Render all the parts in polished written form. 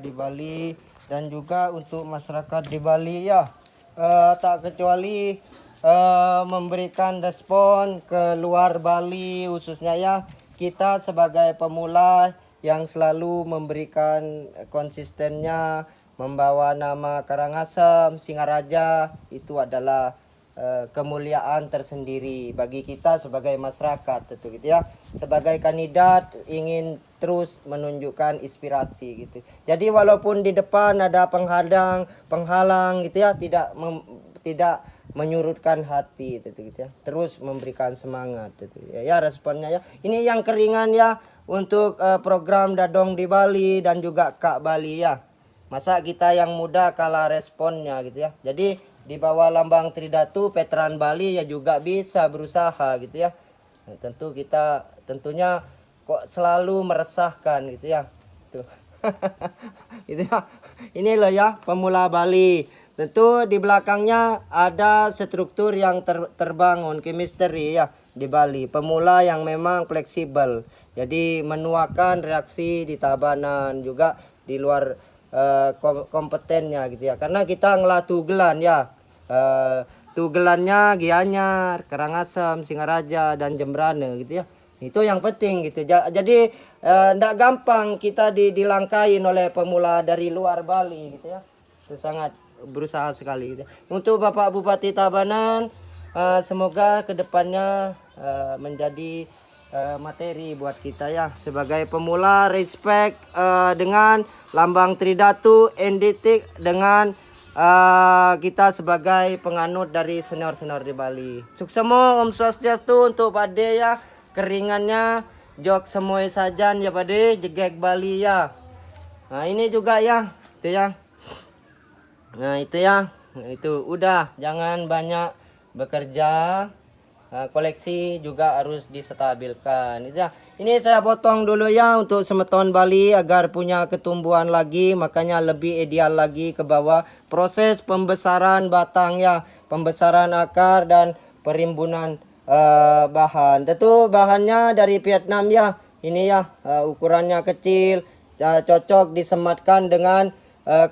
di Bali dan juga untuk masyarakat di Bali ya. Tak kecuali memberikan respon ke luar Bali khususnya ya, kita sebagai pemula yang selalu memberikan konsistennya membawa nama Karangasem Singaraja, itu adalah kemuliaan tersendiri bagi kita sebagai masyarakat tentu gitu ya. Sebagai kandidat ingin terus menunjukkan inspirasi gitu. Jadi walaupun di depan ada penghalang gitu ya, tidak menyurutkan hati gitu ya. Terus memberikan semangat gitu ya. Ya responnya ya. Ini yang keringan ya untuk program Dadong di Bali dan juga Kak Bali ya. Masa kita yang muda kalah responnya gitu ya. Jadi di bawah lambang Tridatu Veteran Bali ya juga bisa berusaha gitu ya. Nah, tentu kita tentunya kok selalu meresahkan gitu ya. Tuh. Gitu ya. Ini loh ya pemula Bali. Tentu di belakangnya ada struktur yang terbangun chemistry ya di Bali. Pemula yang memang fleksibel. Jadi menuakan reaksi di Tabanan juga di luar kompetennya gitu ya. Karena kita ngelatugelan ya. Tugelannya Gianyar, Karangasem, Singaraja dan Jembrane gitu ya. Itu yang penting gitu. Jadi ndak gampang kita dilangkain oleh pemula dari luar Bali gitu ya. Itu sangat berusaha sekali gitu. Untuk Bapak Bupati Tabanan, semoga kedepannya menjadi materi buat kita ya. Sebagai pemula respect dengan lambang Tridatu, NDT dengan kita sebagai penganut dari senior-senior di Bali. Suksemo Om Swastiastu untuk Pade ya. Keringannya jok semuanya sajan ya Pade, jegek Bali ya. Nah ini juga ya, itu ya. Nah itu ya, itu udah jangan banyak bekerja. Koleksi juga harus distabilkan. Itu ya. Ini saya potong dulu ya untuk semeton Bali agar punya ketumbuhan lagi, makanya lebih ideal lagi ke bawah. Proses pembesaran batang ya, pembesaran akar dan perimbunan bahan. Tentu bahannya dari Vietnam ya. Ini ya ukurannya kecil, cocok disematkan dengan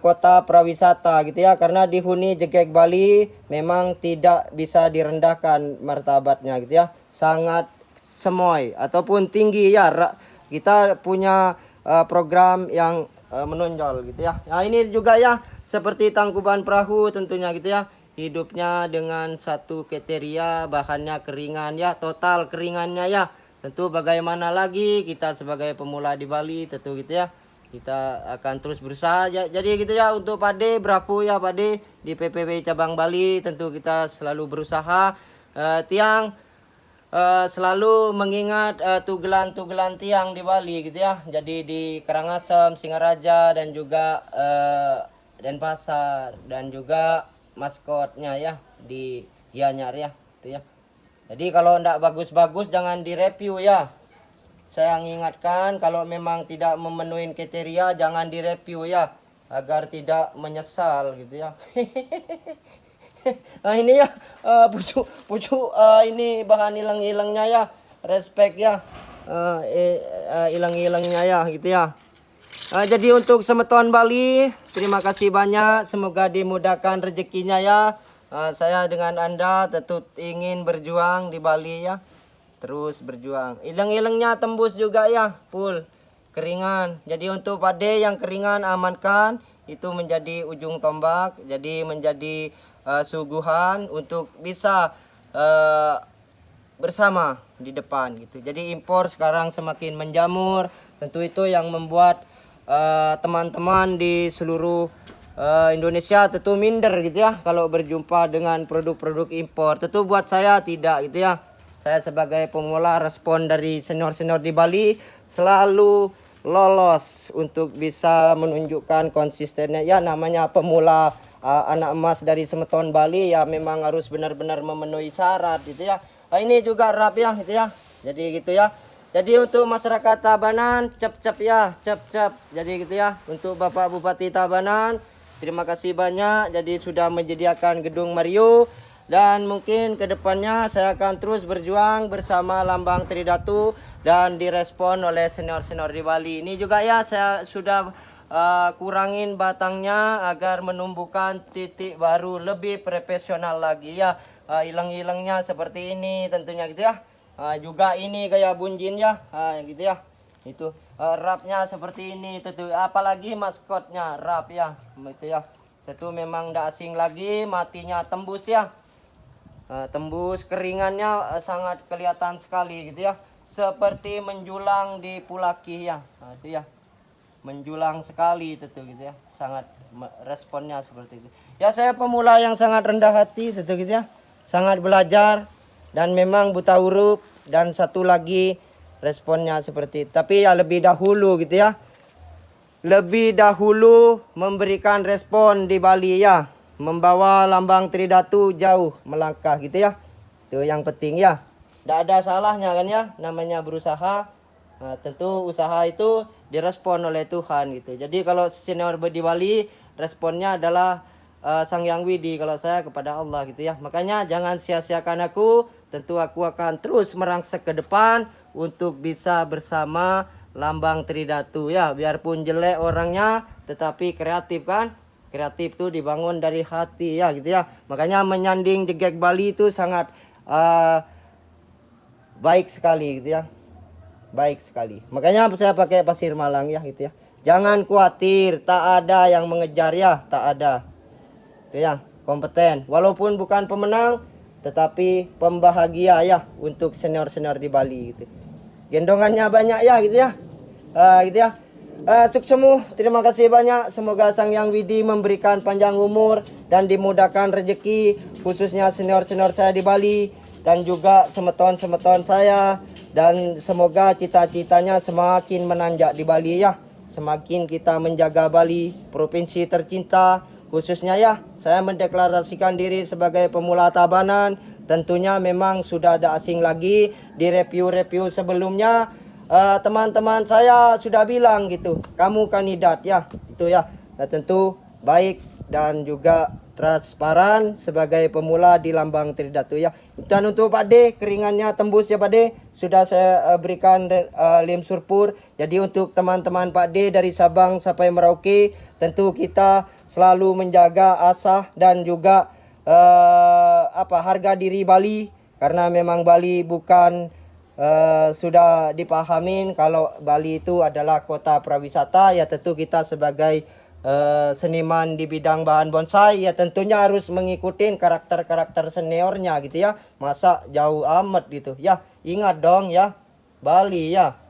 kota prawisata gitu ya, karena di huni Jegek Bali memang tidak bisa direndahkan martabatnya gitu ya, sangat semoy ataupun tinggi ya. Kita punya program yang menonjol gitu ya. Nah ini juga ya seperti Tangkuban Perahu tentunya gitu ya, hidupnya dengan satu kriteria bahannya keringan ya, total keringannya ya. Tentu bagaimana lagi kita sebagai pemula di Bali tentu gitu ya, kita akan terus berusaha ya. Jadi gitu ya untuk Pade, bravo ya Pade di PPB cabang Bali. Tentu kita selalu berusaha tiang selalu mengingat tugelan-tugelan tiang di Bali gitu ya. Jadi di Karangasem, Singaraja dan juga Denpasar dan juga maskotnya ya di Gianyar ya itu ya. Jadi kalau ndak bagus-bagus jangan direview ya. Saya mengingatkan kalau memang tidak memenuhi kriteria jangan direview ya, agar tidak menyesal gitu ya. Nah ini ya pucuk ini bahan hilang-hilangnya ya, respect ya, hilang-hilangnya ya gitu ya. Jadi untuk semeton Bali terima kasih banyak, semoga dimudahkan rezekinya ya. Saya dengan Anda tentu ingin berjuang di Bali ya. Terus berjuang. Ilang-ilangnya tembus juga ya, full keringan. Jadi untuk Pade yang keringan amankan, itu menjadi ujung tombak, jadi menjadi suguhan untuk bisa bersama di depan gitu. Jadi impor sekarang semakin menjamur, tentu itu yang membuat teman-teman di seluruh Indonesia tentu minder gitu ya kalau berjumpa dengan produk-produk impor. Tentu buat saya tidak gitu ya. Saya sebagai pemula respon dari senior-senior di Bali selalu lolos untuk bisa menunjukkan konsistennya. Ya namanya pemula anak emas dari semeton Bali ya memang harus benar-benar memenuhi syarat gitu ya. Ini juga rap ya gitu ya. Jadi gitu ya. Jadi untuk masyarakat Tabanan cep-cep ya, cep-cep. Jadi gitu ya. Untuk Bapak Bupati Tabanan terima kasih banyak jadi sudah menyediakan gedung Mario. Dan mungkin kedepannya saya akan terus berjuang bersama lambang Tridatu dan direspon oleh senior-senior di Bali. Ini juga ya saya sudah kurangin batangnya agar menumbuhkan titik baru lebih profesional lagi ya. Hilang-hilangnya seperti ini tentunya gitu ya. Juga ini gaya bunjin ya, gitu ya. Itu rapnya seperti ini tentu, apalagi maskotnya rap ya, itu ya. Itu memang tidak asing lagi, matinya tembus ya. Tembus keringannya sangat kelihatan sekali gitu ya. Seperti menjulang di pulaki ya. Itu ya. Menjulang sekali itu tuh gitu ya. Sangat responnya seperti itu. Ya saya pemula yang sangat rendah hati itu gitu ya. Sangat belajar dan memang buta huruf, dan satu lagi responnya seperti itu. Tapi ya lebih dahulu gitu ya. Lebih dahulu memberikan respon di Bali ya. Membawa lambang Tridatu jauh melangkah gitu ya. Itu yang penting ya. Tidak ada salahnya kan ya, namanya berusaha. Tentu usaha itu direspon oleh Tuhan gitu. Jadi kalau senior di Bali, responnya adalah Sang Yang Widi, kalau saya kepada Allah gitu ya. Makanya jangan sia-siakan aku. Tentu aku akan terus merangsek ke depan untuk bisa bersama lambang Tridatu ya. Biarpun jelek orangnya, tetapi kreatif kan. Kreatif tuh dibangun dari hati ya gitu ya. Makanya menyanding The Gag Bali itu sangat baik sekali gitu ya. Baik sekali. Makanya saya pakai pasir Malang ya gitu ya. Jangan khawatir, tak ada yang mengejar ya, tak ada. Itu ya, kompeten. Walaupun bukan pemenang, tetapi pembahagia ya untuk senior-senior di Bali gitu. Gendongannya banyak ya gitu ya. Gitu ya. Suksemu, terima kasih banyak. Semoga Sang Yang Widi memberikan panjang umur dan dimudahkan rezeki, khususnya senior-senior saya di Bali dan juga semeton-semeton saya, dan semoga cita-citanya semakin menanjak di Bali ya. Semakin kita menjaga Bali, provinsi tercinta khususnya ya. Saya mendeklarasikan diri sebagai pemula Tabanan. Tentunya memang sudah ada asing lagi. Di review-review sebelumnya teman-teman saya sudah bilang gitu, kamu kandidat ya, itu ya. Nah, tentu baik dan juga transparan sebagai pemula di lambang Tridatu ya. Dan untuk Pak D, keringannya tembus ya Pak D, sudah saya berikan lem surpur. Jadi untuk teman-teman Pak D dari Sabang sampai Merauke, tentu kita selalu menjaga asah dan juga harga diri Bali, karena memang Bali bukan sudah dipahamin kalau Bali itu adalah kota prawisata ya. Tentu kita sebagai seniman di bidang bahan bonsai ya tentunya harus mengikuti karakter-karakter seniornya gitu ya. Masa jauh amat gitu ya. Ingat dong ya, Bali ya.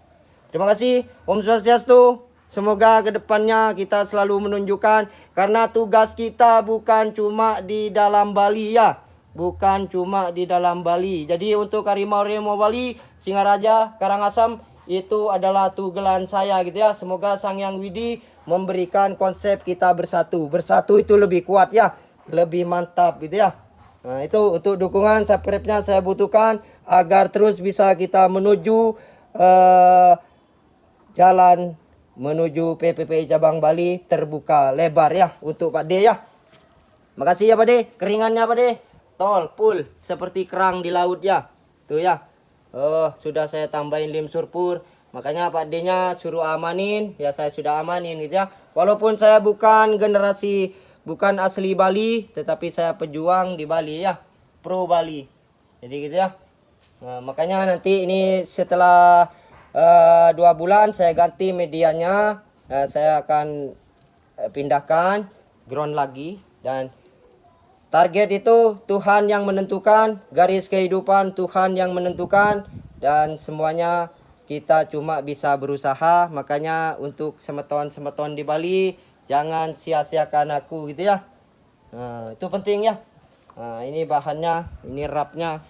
Terima kasih. Om Swastiastu. Semoga kedepannya kita selalu menunjukkan, karena tugas kita bukan cuma di dalam Bali ya. Bukan cuma di dalam Bali. Jadi untuk harimau-harimau Bali, Singaraja, Karangasem, itu adalah tugelan saya gitu ya. Semoga Sang Yang Widi memberikan konsep kita bersatu. Bersatu itu lebih kuat ya. Lebih mantap gitu ya. Nah itu untuk dukungan subscribe-nya saya butuhkan agar terus bisa kita menuju jalan menuju PPPI Cabang Bali terbuka lebar ya untuk Pak D ya. Makasih ya Pak D. Keringannya Pak D. Tol, full, seperti kerang di laut ya. Tuh ya. Oh, sudah saya tambahin lim surpur. Makanya Pak D-nya suruh amanin. Ya saya sudah amanin gitu ya. Walaupun saya bukan generasi, bukan asli Bali, tetapi saya pejuang di Bali ya. Pro Bali. Jadi gitu ya. Nah, makanya nanti ini setelah 2 bulan saya ganti medianya. Saya akan pindahkan ground lagi, dan target itu Tuhan yang menentukan, garis kehidupan Tuhan yang menentukan, dan semuanya kita cuma bisa berusaha. Makanya untuk semeton-semeton di Bali, jangan sia-siakan aku gitu ya. Nah, itu penting ya. Nah, ini bahannya, ini rapnya.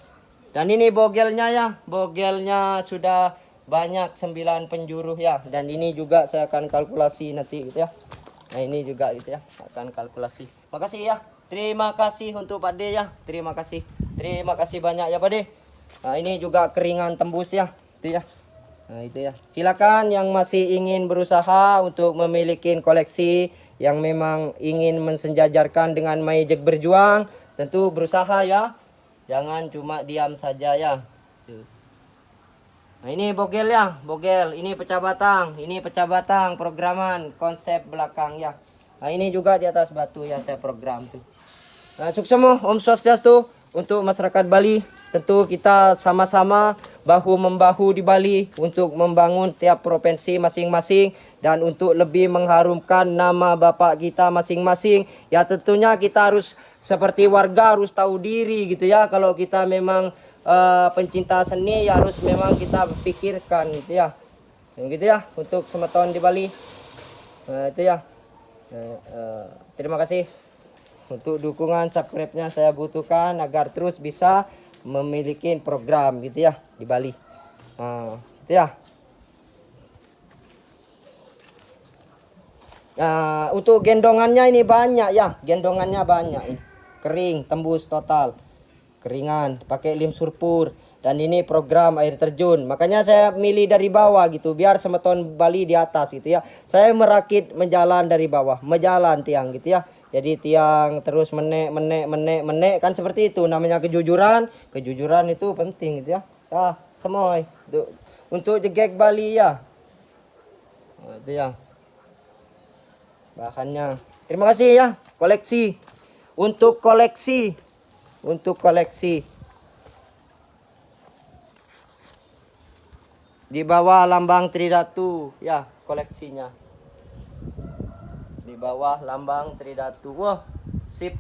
Dan ini bogelnya ya. Bogelnya sudah banyak 9 penjuru ya. Dan ini juga saya akan kalkulasi nanti gitu ya. Nah, ini juga gitu ya, akan kalkulasi. Makasih ya. Terima kasih untuk Pak D ya. Terima kasih. Terima kasih banyak ya Pak D. Nah, ini juga keringan tembus ya. Itu ya. Nah, itu ya. Silakan yang masih ingin berusaha untuk memiliki koleksi, yang memang ingin mensejajarkan dengan Magic berjuang, tentu berusaha ya. Jangan cuma diam saja ya. Nah, ini bogel ya, bogel. Ini pecah batang programan konsep belakang ya. Nah, ini juga di atas batu ya saya program tuh. Nah, sukses semua Om Swastiastu untuk masyarakat Bali. Tentu kita sama-sama bahu membahu di Bali untuk membangun tiap provinsi masing-masing dan untuk lebih mengharumkan nama bapak kita masing-masing. Ya tentunya kita harus seperti warga harus tahu diri gitu ya. Kalau kita memang pencinta seni ya harus memang kita pikirkan gitu ya. Gitu ya untuk semeton di Bali. Itu ya. Terima kasih untuk dukungan subscribe-nya saya butuhkan agar terus bisa memiliki program gitu ya di Bali. Itu ya. Nah, untuk gendongannya ini banyak ya, gendongannya banyak ini. Kering, tembus total. Keringan, pakai lim surpur dan ini program air terjun. Makanya saya milih dari bawah gitu, biar semeton Bali di atas gitu ya. Saya merakit menjalan dari bawah, menjalan tiang gitu ya. Jadi tiang terus menek kan seperti itu namanya kejujuran. Kejujuran itu penting gitu ya. Ya, semoy. Untuk jegek Bali ya. Nah, itu ya. Bahannya. Terima kasih ya, koleksi. Untuk koleksi di bawah lambang Tridatu ya koleksinya, di bawah lambang Tridatu. Wah, sip.